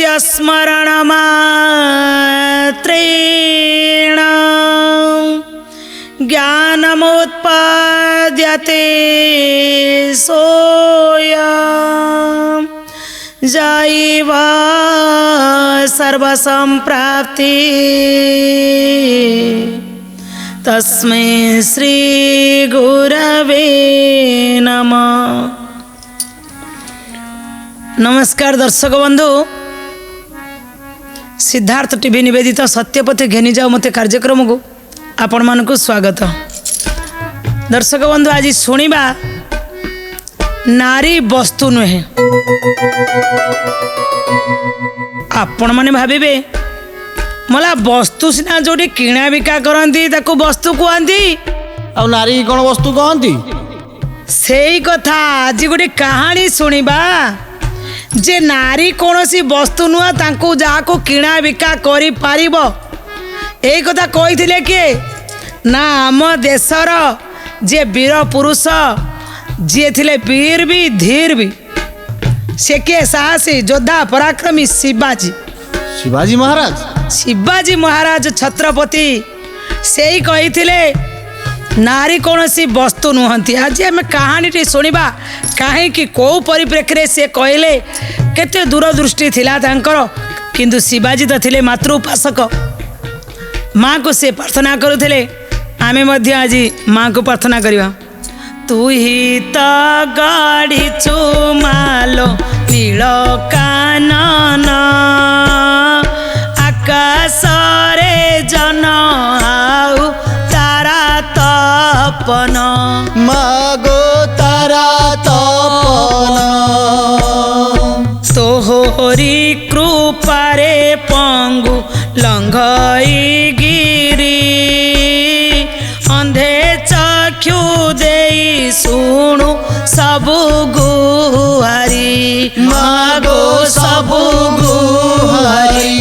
तस्य स्मरणमात्रेण ज्ञानमुत्पाद्यते सोऽयं जैवा सर्वसंप्राप्ति तस्मै श्री गुरवे नमः। नमस्कार दर्शक बंधु, सिद्धार्थ टीवी निवेदित सत्यपथे घेनी जाओ मते कार्यक्रम को आपण मानकु स्वागत। दर्शक बंधु, आज शुणिबा नारी वस्तु नुहे। आपण माने भाबिबे मला वस्तु सिना जोटी किणा बिका करंती ताकू वस्तु कहंती, आ नारी कौन वस्तु कहती? सेई कथा आज गोटे कहानी शुणिबा जे नारी कौनसी वस्तु नुह तांकू जाको किणा बिका करि पारिबो। एई कथा कहिथिले किए ना आम देशर जे वीर पुरुष जे थिले वीर भी धीर भी से के साहसी योद्धा पराक्रमी शिवाजी महाराज छत्रपति से ही कहिथिले नारी कौनसी वस्तु नुहंती। आज आम कहानी शुणिबा कहीं कौ परिप्रेक्षी से कहले केते दूरदृष्टि थिला तांकर, किंतु शिवाजी तो थिले मातृ उपासक। माँ को से प्रार्थना करुथिले। आमे मध्य आज माँ को प्रार्थना करिबा। तू ही तो गढ़ीचु मालो नील कानन आकाशरे जन आउ तारा तपन मागो तारा तपन तोहरी कृपारे पंगु लंघई गिरी अंधे चक्षु देई सुनु सबु गुहारी मागो सबु गुहारी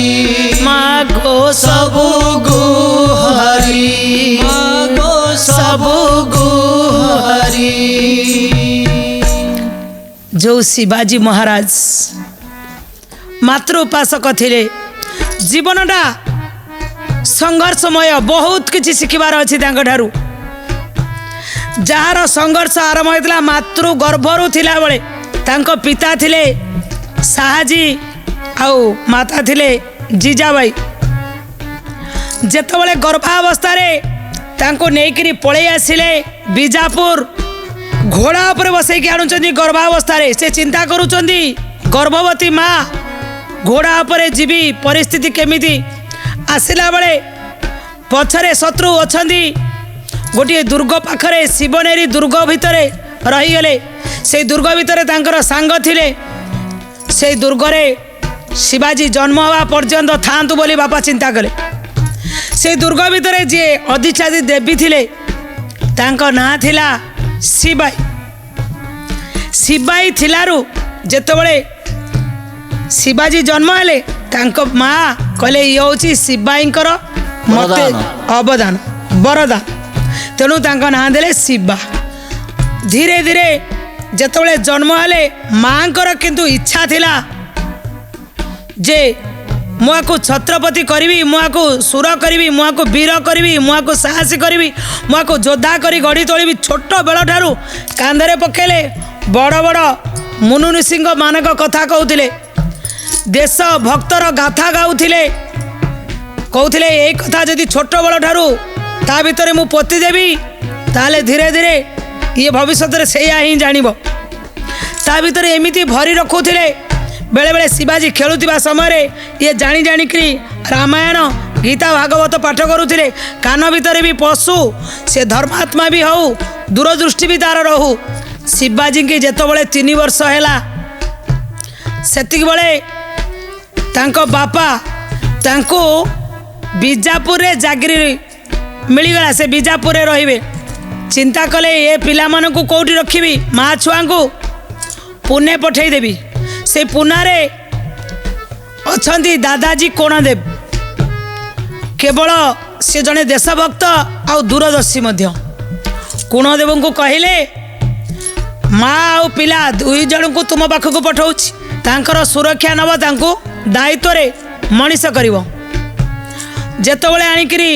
मागो सबु गुहारी मागो सबु गुहारी। जो शिवाजी महाराज मातृ उपासक थिले, जीवनटा संघर्षमय, बहुत किसी शिखिबार अछि तांको ठारू। जार संघर्ष आरंभ होइतला मातृ गर्भरु थिला बेले तांको पिता थिले साहाजी आउ माता थिले जीजाबाई। जेतबेले गर्भावस्था रे तांको नेइकरी पळै आसिले बीजापुर, घोड़ा पर बसैकी आणुचंदी गर्भावस्था रे। से चिंता करूचंदी गर्भवती माँ घोड़ा पर जीवी परिस्थिति केमिति। आसिला बेले पछरे शत्रु अछंदी। गोटे दुर्ग पाखरे शिवनेरी दुर्ग भितरे रहीगले। से दुर्ग भितरे तांकर सांग थिले। से दुर्गरे शिवाजी जन्म हवा पर्यंत थांतु बोली बापा चिंता कले। से दुर्ग भितरे जे अधिष्ठात्री देवी थिले तांको ना थिला शिवाई। शिवाई थिलारु जेतबेले शिवाजी जन्म हेले तांको माँ कहले ये होची शिवाईंकर मते अवदान वरदान, तेणु तांको नाम देले शिवा। धीरे धीरे जेतबेले जन्म हेले माँकर किंतु इच्छा थिला जे मुआको छत्रपति करी, मुआको सुर करी, मुआको वीर करी, मुआको साहसी करी, मुआको योद्धा करी गढ़ी तोली। छोट बेल ठारू कांधरे पकेले बड़ बड़ मुनु ऋषिंग मानक कथा कहूथिले, देश भक्तर गाथा गाउथिले। कहूथिले ए कथा जदि छोट बेल ठारू ता भितरे मु पोती देवी ताले धीरे धीरे ये भविष्य रे सेया ही जानिबो। ता भितरे एमिति भरी रखुथिले। बेले बेले शिवाजी खेलुथिबा समय ये जानी जानिकरी रामायण गीता भागवत पाठ करुथिले। कान भितरे भी पशु से धर्मात्मा भी हौ, दूरदृष्टि भी तार रहू। शिवाजी की जेतबेले 3 वर्ष हैला सेतिक बेले तांको बापा तांको बीजापुर रे जागिरी मिलगला। से बीजापुर रे रहिबे। चिंता कले ये पिला मानकु कोठी रखिबी, माँ छुआ को पुणे पठेई देबी। से पुनारे अछंती दादाजी कोणदेव, केवल से जड़े देशभक्त आउ दूरदर्शी मध्य। कोणदेव को कहले माँ आउ पिला दुई जन को तुम पाखक पठाऊँ, तांकर सुरक्षा नब तांको दायित्वरे मनीष करिवो जेतबेले आनिकरी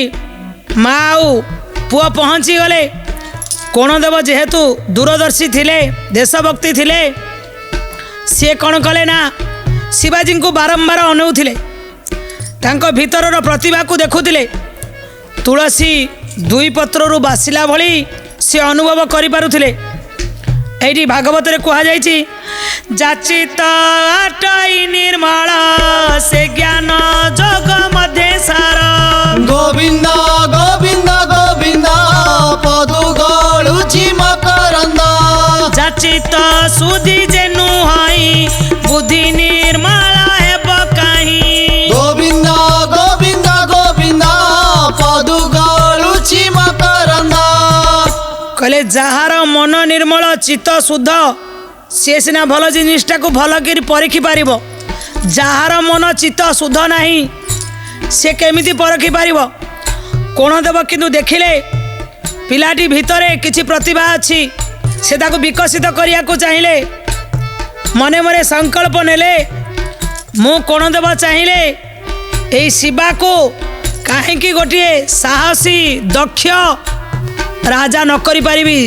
माँ आउ पुआ पहुँची गले कोणदेव जेहेतु दूरदर्शी थिले देशभक्ति थिले सी कौन कले ना शिवाजी को बारंबार अनौथिले तांको भीतरर प्रतिभा को देखुथिले तुलसी दुई पत्रु बासिला भली सी अनुभव करि पारुथिले एठी भागवत रे कहा जायछि जाचित आटई निर्मल से ज्ञान जग मध्य सार गोविंद गोविंद गोविंद पदु गळुछि मकरंद जाचित सुधि जेनु हई बुद्धि निर्मल हेब काहि गोविंद गोविंद गोविंद पदु गळुछि मकरंद कहले जार मन निर्मल चित्त शुद्ध सी सीना भल जिनिसटा को भल कर परखी पार जार मन चित्त शुद्ध नहीं से केमिति परखी पार कोणदेव किंतु देखिले पिलाटी भितरे किछि प्रतिभा अच्छी से ताको विकसित करिया को चाहिए मने मने संकल्प नेले मु कोणदेव चाहिए एई शिवा को काहेकि गोटे साहसी दक्ष राजा न करि पारिबी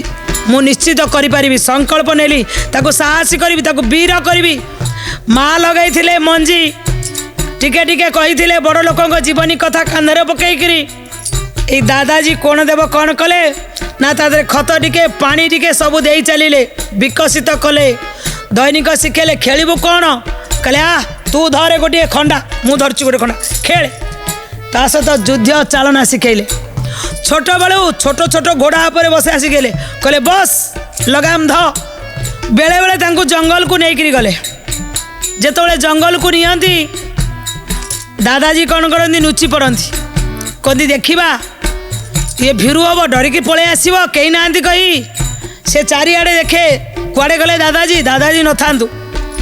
मु निश्चित करि पारिबी संकल्प नेली ताको साहसी करिबी ताको वीर करिबी माँ लगैथिले मंजी टिके टिके कहिथिले बड़ लोकक जीवनी कथा कांधरे पकईकरी ए दादाजी कोणदेव कौन कले ना तादरे खत टिके पानी टिके सबु देई चलिले विकसित कले दैनिक शिखेले खेलिबु कौन कहले आ तू धरे गोटे खंडा मु धरची गोटे खंडा खेल ता सहित युद्ध चालना शिखेले छोट बेलू छोट छोट घोड़ा पर बसे आसी गले कहले बस लगाम ध बेले बेले तांको जंगल को नहीं गले जेतबेले जंगल को नियंती दादाजी कौन करती नुची पड़ती कदी देखा ये भिरु हम डरिकी पलि आसब कहीं ना कही से चारिआडे देखे कुआडे गले दादाजी दादाजी न था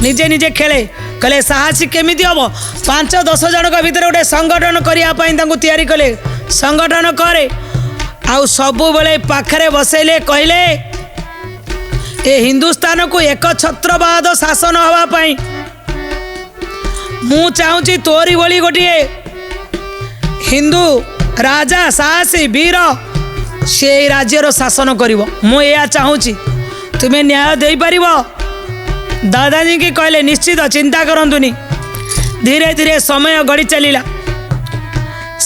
निजे निजे खेले कहले साहसी केमिति हम 5-10 जन भितर गोटे संगठन करने तैयारी कले संगठन करे आउ सबु बेले पाखरे बसैले कहले ए हिंदुस्तान को एक छत्रवाद शासन हवापाई मु चाहूँगी तोरी भली गोटे हिंदू राजा साहसी वीर से राज्यर शासन करिवो मु या चाहूँगी तुम्हें न्याय दे पार दादाजी की कहले निश्चित चिंता करंतुनी धीरे धीरे समय गड़ी चलिला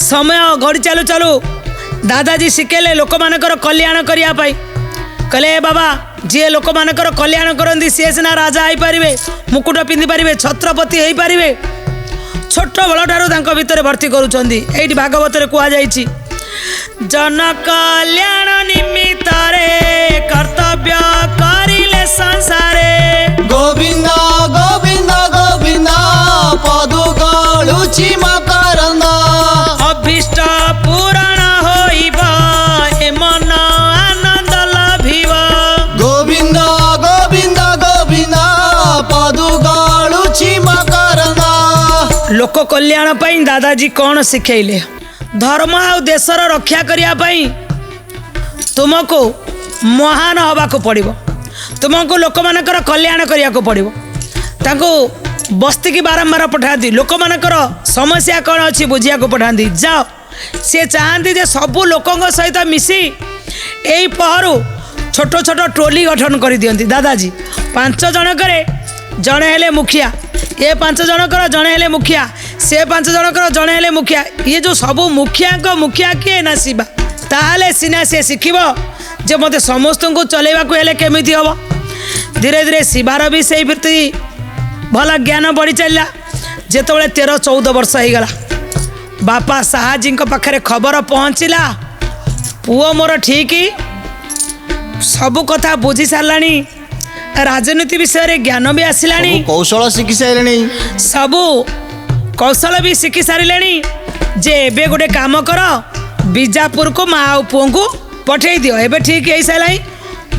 समय गड़ी चालू चालू दादाजी शिखेले लोक मानकर कल्याण करिया पाई कहले बाबा जी लोक मानकर कल्याण करती सी सीना राजा हो पारे मुकुट पिंधि पारे छत्रपति हो पारे छोट बल ठार भितर भर्ती करुँच भागवत कह जाइछि जन कल्याण निमित्त कर्तव्य करिले संसारे गोविंद गोविंद गोविंद पदु गळुछि मकरंद अभीष्ट पूरण होइब ए मन आनंद लभिब गोविंद गोविंद गोविंद पदु गळुछि मकरंद लोक कल्याण पाई दादाजी कौन शिखेले धर्म आ देशर रक्षा करिया पाई तुमको महान हवा को पड़िबो तुमको लोक मानकर कल्याण करिया को पड़िबो ताको बस्ती की बारंबार पठाती लोक मानकर समस्या कौन अच्छी बुझिया को पठाती जाओ सी चाहती जे सबू लोकों सहित मिसी यही पहरु छोट छोट टोली गठन कर दियंती दादाजी 5 जनकर जड़े हेले मुखिया ये 5 जनकर जड़े हेले मुखिया से 5 जनकर जड़े हेले मुखिया ये जो सबू मुखिया किए ना शिवा ताहले सिना से शिखिब जे मते समस्त को चलेबा को हेले केमिति हबो धीरे धीरे शिवार भी से वृत्ति भल ज्ञान बढ़ी चलला जेतबेले 13-14 वर्ष हो गला बापा साहाजी पाखे खबर पहुँचला पुओ मोर ठीक सबु कथा बुझी साराणी राजनीति विषय रे ज्ञान भी आसिलानी कौशल शिखि सारे सबु कौशल भी शिखि सारे जे एबे गोटे काम कर बीजापुर को माँ और पुओ को पठे दियो एबे ठीक है सारा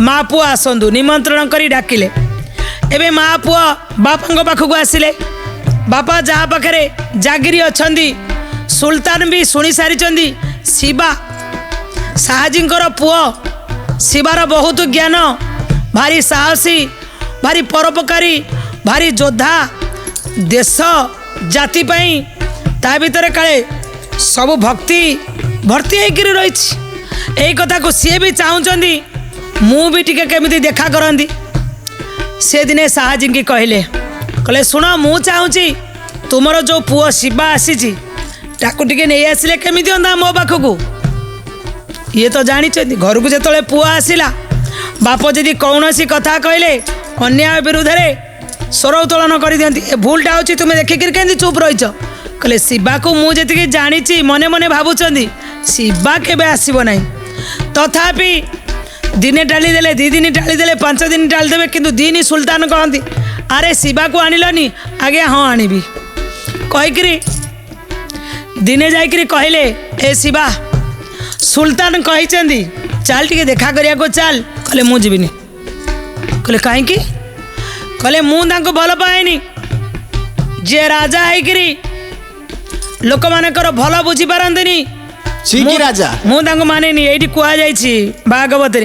माँ पुओ आसतु निमंत्रण करी डाकिले एबे माँ पुओ बापा पाखक आसिले बापा जहाँ पाखे जागिरी अच्छी सुल्तान भी शुणी सारी शिवा साहाजी पुओ शिवार बहुत ज्ञान भारी साहसी भारी परोपकारी भारी योद्धा देश जाति पाई ता भीतर काले सब भक्ति भर्ती होकर रही यही कथा को सी भी चाहूँगी मु भी टिके केमिति देखा करती से दिने साहाजी की कहले कहले शुण मु चाहूँगी तुमर जो पुओ शिवा आसी ताकू टिके नहीं आसिले केमिति होंदा मो पाखकू ये तो जानते घर को जो पुओ आसला बाप जदि कौन सी कथा कहले अन्याय विरुद्ध में स्वर उत्तोलन कर दिखती ए भूलटा हो तुम्हें देखिक के चुप रहीच कहले शिवा को मुझे जानी मने मने भावुं शिवा केबे आसब ना तथापि दिने टाली देले 2 दिन टाली देले 5 दिन टाली देवे किंतु दिन सुल्तान कहती अरे शिवा को आनिलनी आगे हाँ आनिबी कहीकि दिने जाइकरी कहले ए शिवा सुल्तान कही चल टिके देखा करिया को चल कहले मु जीविनी कहले कहीं कहले मुझे भल पाएनी जे राजा है लोक मानकर भल बुझी पारंतनी राजा मुझे मानेनी ये कहुई भागवत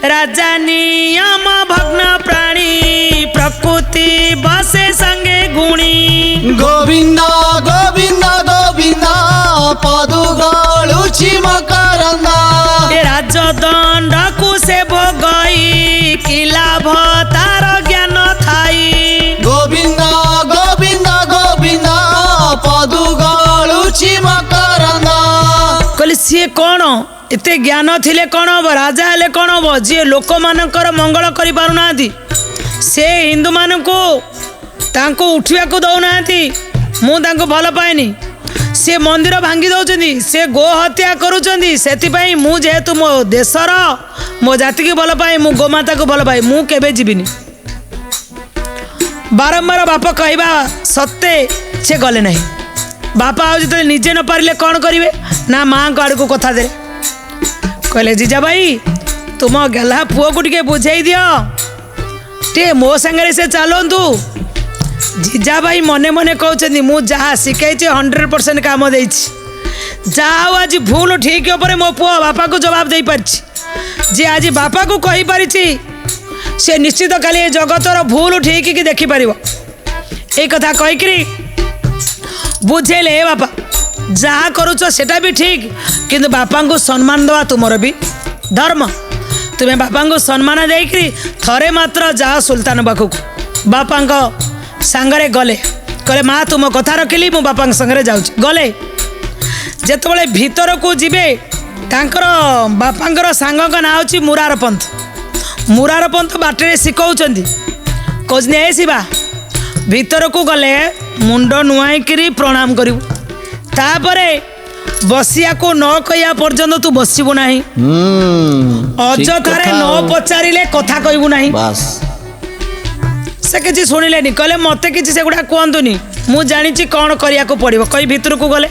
राजा नियम भग्न प्राणी प्रकृति बसे संगे गुणी गोविंद गोविंद गोविंद पदु गलुछि मकरंद ए राजदंड को से भोगई कि लाभ तार ज्ञान थाई गोविंद गोविंद गोविंद पदु गलुछि मकरंद कहले सी कौन एते ज्ञान थिले कौन हम राजा हेले कौन हम जी लोक मानकर मंगल करि पारुना से हिंदू मान को तांको उठिया को दौना मु तांको भल पाएनी से मंदिर भांगी दौरान से गो हत्या करुँच से मु जेहेतु मो देशर मो जाति की भल पाए मु गोमाता को भल पाए मु केबे जीविनी बारंबार बाप कहवा सत्ते से गले नहीं बापा आज तो निजे न पारे कौन करेंगे ना माँ को आड़ को कथा दे कहले जीजा भाई तुम गला पुओ को टे बुझे दियो टे मो सांगे से चलतु जीजा भाई मने मने कहते मु जहाँ शिखाई 100% काम दे जहाँ आज भूल ठीक उपर मो पुओ बापा को जवाब दे पारी जे आज बापा को कही पारी से निश्चित काली जगतर भूल ठीक कि देखिपर ये कथा कहीकि बुझेले हे बापा जहाँ करुच सेटा भी ठीक किंतु बापा को सम्मान दवा तुमर भी धर्म तुम्हें बापा को सम्मान देकरी थरे मात्र जा सुल्तान पाखक बापा सांगरे गले कहले माँ तुम कथा रखिली मु बापा सांगरे जाऊँ गले जेतबले भीतर को जीवे तांकर बापांकर सांग ना हो मुरार पंथ बाटे शिखौचंदी कहते ए शिवा भीतर को गले मुंड नुआईकरी प्रणाम करू तापरे बसिया को न कहिया पर्यंत तू बसबू ना अजथारे न पचारे कथा कहबू ना बस से किसी शुणिले कहले मत कि सेगुड़ा कहतुनी मु जानी कौन करिया को पड़ो कही भीतर को गले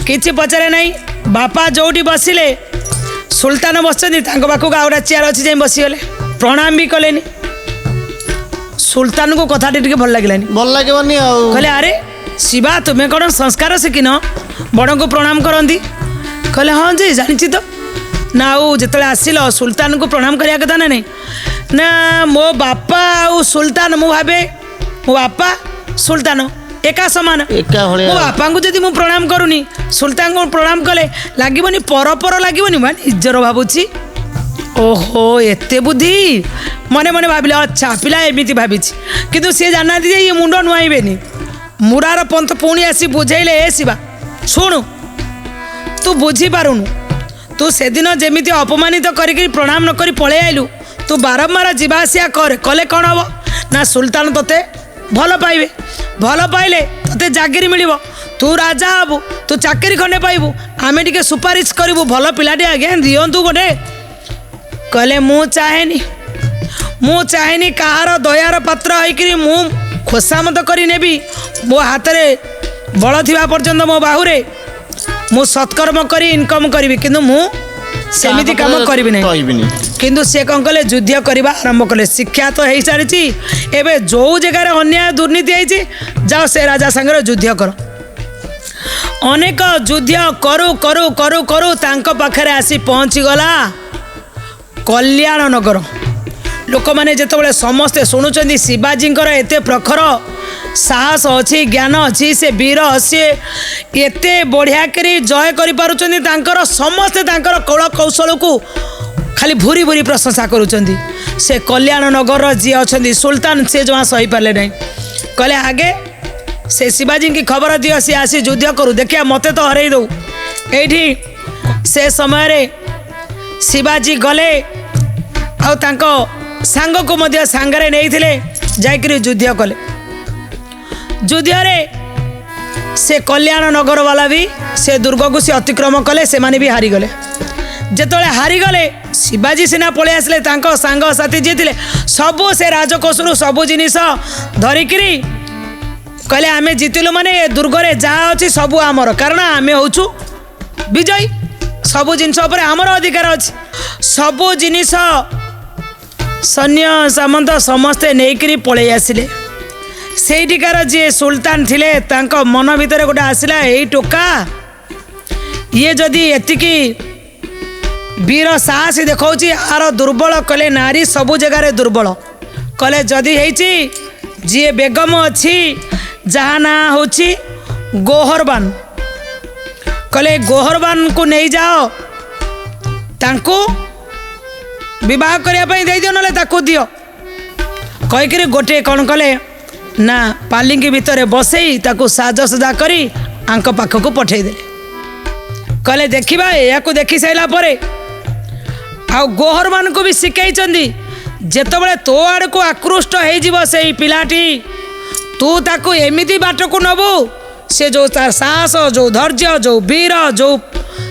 किसी पचारे नहीं बापा जोटी बसिले सुल्तान बसती पाखक आउटा चेयर अच्छी जाए बसीगले प्रणाम भी कले सुल्तान को कथा टे भल लगे कहले अरे शिवा तुम्हें कौन संस्कार शिखिन बड़ को प्रणाम करती कहले हाँ जी जानी तो ना जो आसिल सुल्तान को प्रणाम करिया कथा ना नहीं ना मो बापा आउ सुल्तान मु भावे मो बापा सुल्तान एका समान मो बापा को जब मुझे प्रणाम करूनी सुल्तान को प्रणाम कले लगे पर लगे निजर भावुची ओहो एते बुद्धि मने मने भाविले अच्छा पिला एमती भावी किंतु सी जाना ये मुंड नुआईबेनी मुरार पंथ पुणी आसी बुझेले ए शिवा शुणु तू बुझी पारुनु तू से दिन जेमिति अपमानित करिक प्रणाम न करी पळे आइलु तू बारंबार जीवा आसिया कर कले कौन हम ना सुल्तान तोते भल पाइबे भल पाइले तोते जागिरी मिलिबो तू राजा हबु तू चाकरी खंडे पाइबु आमे टिके सुपारिश करिबु भल पिलाटे आज्ञा दियंतु गोटे कहले मु चाहेनी कहार दयार पात्र होइकरी मु खोसामत करी नेबी मो हाथ में बल थिबा पर्यंत मो बाहुरे मु सत्कर्म करी इनकम करी किंतु मु सेमिति काम करी नहीं किंतु से कौन कले युद्ध करवा आरंभ कले शिक्षा तो हो सारी एवं जो जगार अन्याय दुर्नीति होती जाओ से राजा सांगे युद्ध कर अनेक युद्ध करू करू करू करू तांको पाखरे आसी पहुँची गला कल्याण नगर लोक मैंने जिते समस्ते शुणुंट शिवाजी एत प्रखर साहस अच्छी ज्ञान अच्छी से वीर सी एत बढ़िया करी जय कर समस्ते कौल कौशल को खाली भूरी भूरी प्रशंसा करुँच से कल्याण नगर जी अच्छा सुल्तान से जमा सही पारे ना कहले आगे से शिवाजी की खबर दियो सी आसी युद्ध करू देखिया मते तो हरई दो एठी से समय रे शिवाजी गले आउ तांको सांग को मध्य सांगरे नहीं थिले जाइकरी युद्ध कले युद्ध रे से कल्याण नगर वाला भी से दुर्ग को से अतिक्रम कले से माने भी हारी गले जेतोले हारी गले शिवाजी सिना पळे आसले तांको सांग साथी जे थिले सबो से राजकोषरु सबो जिनिस धरिकरी कहले आमे जितिलु माने दुर्ग रे जा अछि सबु आमर कारण आमे होछु विजयी सबु जिनिस ऊपर आमर अधिकार अछि सबु जिनिस सैन्य सामंत समस्ते नेकरी पळे आसिले सेठिकार जे सुल्तान थिले तांको मन भितर गोटे आसिला एई टोका ये जदि एतिकी वीर साहस देखौछि आर दुर्बल कले नारी सबु जगह दुर्बल कले जदि हेछि जी बेगम अच्छी जहाँ ना होछि गोहरबान कले गोहरबान को नहीं जाओ तांको विवाह करने दे दियो ना ताकू दियो कहीकि गोटे कौन कले ना पालिंगी भितर बसई ताकू साजसजा करी आंक पाखक पठेदे कहले देखा या देखी सारा पर आउ गोहरबान को भी शिखई जेतबले तो आड़ को आकृष्ट हो से पिलाटी तू ताकू एमिति बाट को नबू से जो तार साहस जो धैर्य जो वीर जो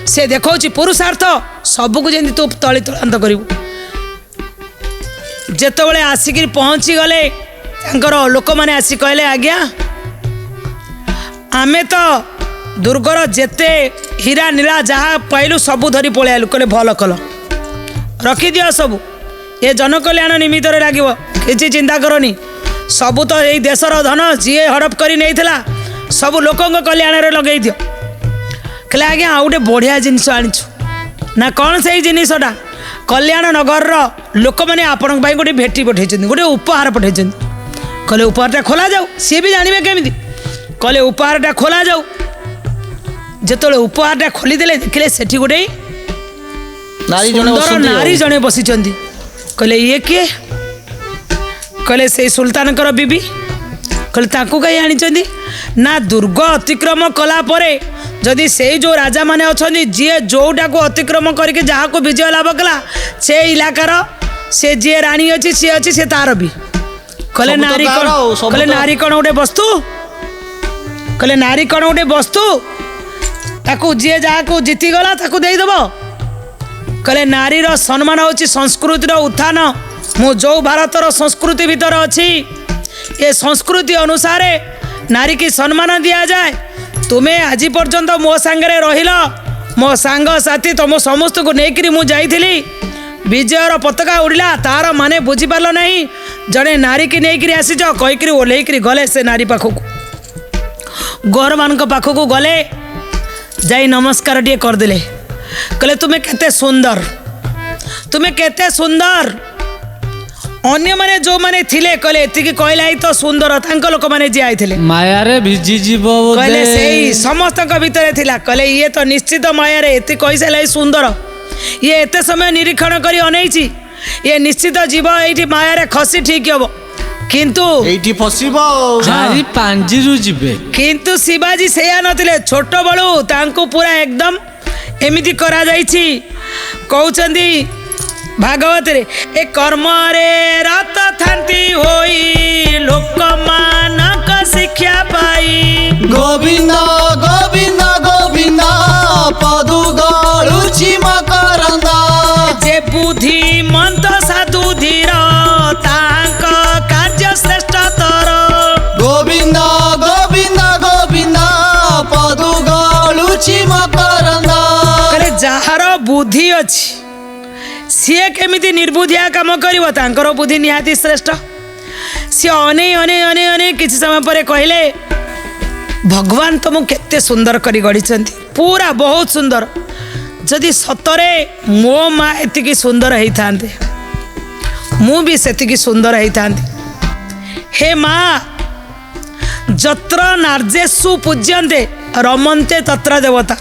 से देखा पुरुषार्थ सबको जमी तू तली तुलांत करू जेतबले आसिक पहुँची गले लोक मैंने आसी कहले आज्ञा आमे तो दुर्गर जेते हीरा नीला जहाँ पाइलु सबू धरी पलैलु कहले भल कल रखी दियो सबू ये जनकल्याण निमित्त लगे किसी चिंता करनी सबू तो यही देशर धन जी हड़प कर नहीं सब लोकों कल्याण लगे दियो कहले आज्ञा आ गोटे बढ़िया जिनस आनीचु ना कौन से जिनसटा कल्याण नगर लोक मैंने आपण गोटे भेटी पठे गोटे उपहार पठे कहले उपहारटा खोला जाऊ सी भी जानवे केमी कहले उपहारटा खोला जाऊ जिते उपहारटा खोलीदे देखिले सेठी गोटे नारी जड़े बसी कहले ये किए कहले से सुल्तानकर बीबी कहले ताकू कहीं आनी ना दुर्ग अतिक्रम कला परे जदि से जो राजा माने अच्छा जी जोटा को अतिक्रम करके जहाँ को विजय लाभ कला से इलाकार से जी राणी अच्छी सी अच्छी से तार भी कहले नारी कौन कहले नारी कौन गोटे वस्तु कहले नारी कौन गोटे वस्तु ताकू जी जहाँ को जीती गला ताकू देदेव कहले नारीर सम्मान होची संस्कृतिर उत्थान मु जो भारतर संस्कृति भीतर अच्छी ये संस्कृति अनुसार नारी की सम्मान दिया जाए तुम्हें आज पर्यंत मो सांगरे रहिल मो सांग साथी तुम समस्त को लेकर मुझे विजयर पताका उड़िला तार माने बुझी पार नहीं जड़े नारी की नहीं आसीच कहीकि ओह्लैकि गले से नारी पाखक गौर मान पाखक गले जाई नमस्कार टे करदे कहले तुम्हें केते सुंदर तुम्हें केते सुंदर अन्य माने जो माने थिले कहले एतिकी कहला ही तो सुंदर तांको लोक माने जे आइथिले माया रे भिजी जीवो कहले सेही समस्त को भीतर थिला कहले ये तो निश्चित माया रे एति कहिसेला सुंदर ये एते समय निरीक्षण करी अनैछि ये निश्चित जीव एठी माया रे खसी ठीक हबो किंतु एठी फसिबो हारी पांजीरु जिबे किंतु शिवाजी सेया नथिले छोट बळू तांको पूरा एकदम एमिति करा जाइछि कहउचंदी भागवत रे ए कर्म रे रत थांती होई लोक मानक शिक्षा पाई गोविंद गोविंद गोविंद पदु गळुछि मकरंद जे बुद्धि मंत साधु धीर तांक कार्य श्रेष्ठ तर गोविंद गोविंद गोविंद पदु गळुछि मकरंद करे जहार बुद्धि अछि सी केमिति निर्बुद्धिया काम करिवो तांकर बुद्धि निहाती श्रेष्ठ सी अने अने अने अने किसी समय पर कहले भगवान तुम केते सुंदर करी गढ़ी पूरा बहुत सुंदर जदि सतरे मो माँ एतिकी सुंदर होता मु भी सेतिकी सुंदर होता हे माँ ଯତ୍ର ନାର୍ଯ୍ୟେଷୁ ପୂଜ୍ୟନ୍ତେ ରମନ୍ତେ ତତ୍ର ଦେବତା।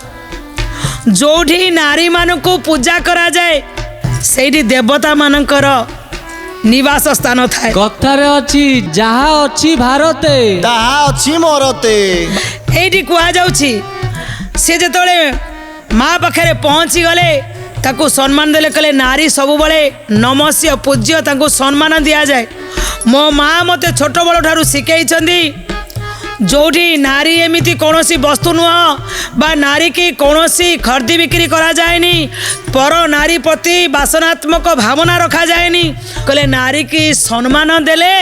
ଯୋଉଠି ନାରୀମାନଙ୍କୁ ପୂଜା କରାଯାଏ ସେଇଠି ଦେବତାମାନଙ୍କର ନିବାସ ସ୍ଥାନ ଥାଏ। କଥାରେ ଅଛି ଯାହା ଅଛି ଭାରତେ ତାହା ଅଛି ମୋରତେ। ଏଇଠି କୁହାଯାଉଛି ସେ ଯେତେବେଳେ ମା ପାଖରେ ପହଞ୍ଚି ଗଲେ ତାକୁ ସମ୍ମାନ ଦେଲେ, କହିଲେ ନାରୀ ସବୁବେଳେ ନମସ୍ୟ ପୂଜ୍ୟ, ତାଙ୍କୁ ସମ୍ମାନ ଦିଆଯାଏ। ମୋ ମା ମୋତେ ଛୋଟବେଳ ଠାରୁ ଶିଖେଇଛନ୍ତି ଯୋଉଠି ନାରୀ ଏମିତି କୌଣସି ବସ୍ତୁ ନୁହଁ ବା ନାରୀ କି କୌଣସି ଖର୍ଦ୍ଦି ବିକ୍ରି କରାଯାଏନି, ପର ନାରୀ ପ୍ରତି ବାସନାତ୍ମକ ଭାବନା ରଖାଯାଏନି। କହିଲେ ନାରୀ କି ସମ୍ମାନ ଦେଲେ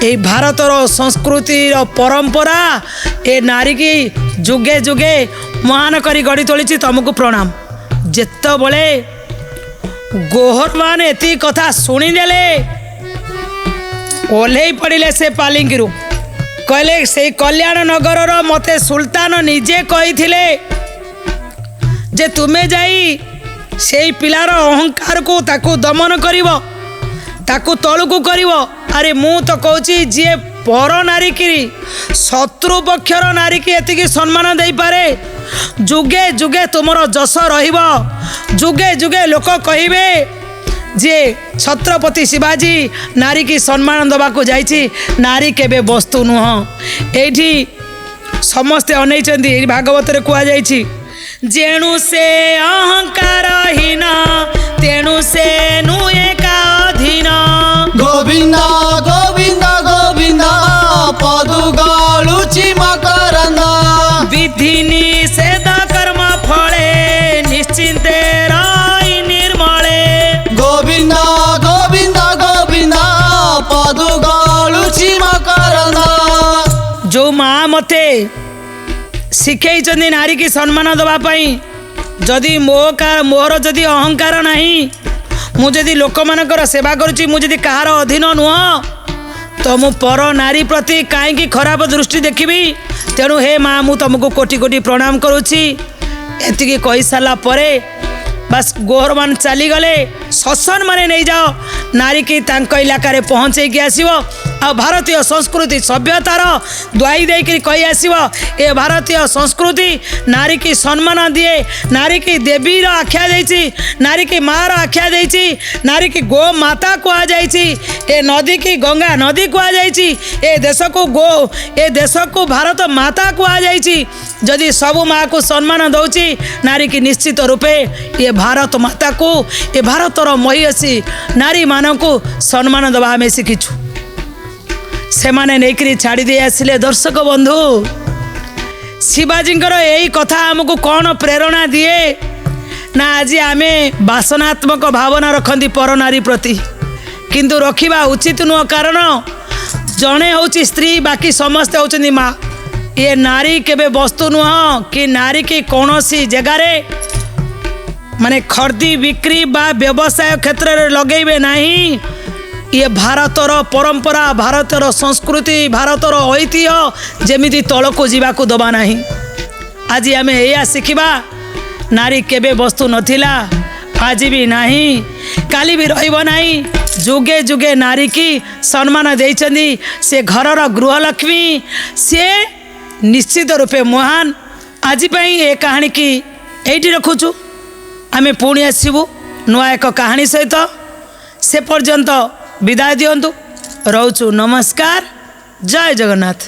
এই ଭାରତର ସଂସ୍କୃତିର ପରମ୍ପରା ଏ ନାରୀ କି ଯୁଗେ ଯୁଗେ ମହାନ କରି ଗଢ଼ି ତୋଳିଛି। ତମକୁ ପ୍ରଣାମ। ଯେତେବେଳେ ଗୋହରମାନେ ଏତିକି କଥା ଶୁଣିଦେଲେ ଓହ୍ଲେଇ ପଡ଼ିଲେ ସେ ପାଲିଙ୍କିରୁ, କହିଲେ ସେଇ କଲ୍ୟାଣ ନଗରର ମୋତେ ସୁଲତାନ ନିଜେ କହିଥିଲେ ଯେ ତୁମେ ଯାଇ ସେଇ ପିଲାର ଅହଙ୍କାରକୁ ତାକୁ ଦମନ କରିବ, ତାକୁ ତଳକୁ କରିବ। ଆରେ ମୁଁ ତ କହୁଛି ଯିଏ ପର ନାରୀ କି ଶତ୍ରୁ ପକ୍ଷର ନାରୀ କି ଏତିକି ସମ୍ମାନ ଦେଇପାରେ, ଯୁଗେ ଯୁଗେ ତୁମର ଯଶ ରହିବ। ଯୁଗେ ଯୁଗେ ଲୋକ କହିବେ ଯେ ଛତ୍ରପତି ଶିବାଜୀ ନାରୀ କି ସମ୍ମାନ ଦେବାକୁ ଯାଇଛି, ନାରୀ କେବେ ବସ୍ତୁ ନୁହଁ। ଏଇଠି ସମସ୍ତେ ଅନେଇଛନ୍ତି। ଏଇ ଭାଗବତରେ କୁହାଯାଇଛି ଯେଣୁ ସେ ଅହଙ୍କାରହୀନ ତେଣୁ ସେ ନୁହେଁ କା ଅଧୀନ। ଗୋବିନ୍ଦ ଗୋବିନ୍ଦ ଗୋବିନ୍ଦ ପଦୁ ଗଳୁଛି ମକରନ୍ଦ। ବିଧି ନିଷେଧ କର୍ମ ଫଳେ ନିଶ୍ଚିନ୍ତେ ରହି ନିର୍ମଳେ। ଗୋବିନ୍ଦ ଗୋବିନ୍ଦ ଗୋବିନ୍ଦ ପଦୁ ଗଳୁଛି ମକରନ୍ଦ। ଯୋଉ ମା ମତେ ଶିଖେଇଛନ୍ତି ନାରୀ କି ସମ୍ମାନ ଦେବା ପାଇଁ, ଯଦି ମୋର ଯଦି ଅହଙ୍କାର ନାହିଁ, ମୁଁ ଯଦି ଲୋକମାନଙ୍କର ସେବା କରୁଛି, ମୁଁ ଯଦି କାହାର ଅଧୀନ ନୁହଁ, ତ ମୁଁ ପର ନାରୀ ପ୍ରତି କାହିଁକି ଖରାପ ଦୃଷ୍ଟି ଦେଖିବି? ତେଣୁ ହେ ମା ମୁଁ ତୁମକୁ କୋଟି କୋଟି ପ୍ରଣାମ କରୁଛି। ଏତିକି କହିସାରିଲା ପରେ ବାସ୍ ଗୋହରମାନ ଚାଲିଗଲେ। ଶସନମାନେ ନେଇଯାଅ ନାରୀ କି ତାଙ୍କ ଇଲାକାରେ ପହଞ୍ଚେଇକି ଆସିବ। ଆଉ ଭାରତୀୟ ସଂସ୍କୃତି ସଭ୍ୟତାର ଦ୍ୱାଇ ଦେଇକରି କହି ଆସିବ ଏ ଭାରତୀୟ ସଂସ୍କୃତି ନାରୀ କି ସମ୍ମାନ ଦିଏ, ନାରୀ କି ଦେବୀର ଆଖ୍ୟା ଦେଇଛି, ନାରୀ କି ମାଆର ଆଖ୍ୟା ଦେଇଛି, ନାରୀ କି ଗୋ ମାତା କୁହାଯାଇଛି, ଏ ନଦୀ କି ଗଙ୍ଗା ନଦୀ କୁହାଯାଇଛି, ଏ ଦେଶକୁ ଭାରତ ମାତା କୁହାଯାଇଛି। ଯଦି ସବୁ ମାଆକୁ ସମ୍ମାନ ଦେଉଛି, ନାରୀ କି ନିଶ୍ଚିତ ରୂପେ ଏ ଭାରତ ମାତାକୁ, ଏ ଭାରତର ମହିଷୀ ନାରୀମାନଙ୍କୁ ସମ୍ମାନ ଦେବା ଆମେ ଶିଖିଛୁ। ସେମାନେ ନେଇକରି ଛାଡ଼ି ଦେଇ ଆସିଲେ। ଦର୍ଶକ ବନ୍ଧୁ, ଶିବାଜୀଙ୍କର ଏଇ କଥା ଆମକୁ କ'ଣ ପ୍ରେରଣା ଦିଏ ନା ଆଜି ଆମେ ବାସନାତ୍ମକ ଭାବନା ରଖନ୍ତି ପର ନାରୀ ପ୍ରତି, କିନ୍ତୁ ରଖିବା ଉଚିତ ନୁହଁ। କାରଣ ଜଣେ ହେଉଛି ସ୍ତ୍ରୀ, ବାକି ସମସ୍ତେ ହେଉଛନ୍ତି ମା। ଏ ନାରୀ କେବେ ବସ୍ତୁ ନୁହଁ କି ନାରୀ କି କୌଣସି ଜାଗାରେ ମାନେ ଖର୍ଦ୍ଦି ବିକ୍ରି ବା ବ୍ୟବସାୟ କ୍ଷେତ୍ରରେ ଲଗେଇବେ ନାହିଁ। ଇଏ ଭାରତର ପରମ୍ପରା, ଭାରତର ସଂସ୍କୃତି, ଭାରତର ଐତିହ୍ୟ ଯେମିତି ତଳକୁ ଯିବାକୁ ଦେବା ନାହିଁ। ଆଜି ଆମେ ଏଇଆ ଶିଖିବା, ନାରୀ କେବେ ବସ୍ତୁ ନଥିଲା, ଆଜି ବି ନାହିଁ, କାଲି ବି ରହିବ ନାହିଁ। ଯୁଗେ ଯୁଗେ ନାରୀ କି ସମ୍ମାନ ଦେଇଛନ୍ତି। ସେ ଘରର ଗୃହଲକ୍ଷ୍ମୀ, ସେ ନିଶ୍ଚିତ ରୂପେ ମହାନ। ଆଜି ପାଇଁ ଏ କାହାଣୀକି ଏଇଠି ରଖୁଛୁ। ଆମେ ପୁଣି ଆସିବୁ ନୂଆ ଏକ କାହାଣୀ ସହିତ। ସେ ପର୍ଯ୍ୟନ୍ତ ବିଦାୟ ଦିଅନ୍ତୁ। ରହୁଛୁ। ନମସ୍କାର। ଜୟ ଜଗନ୍ନାଥ।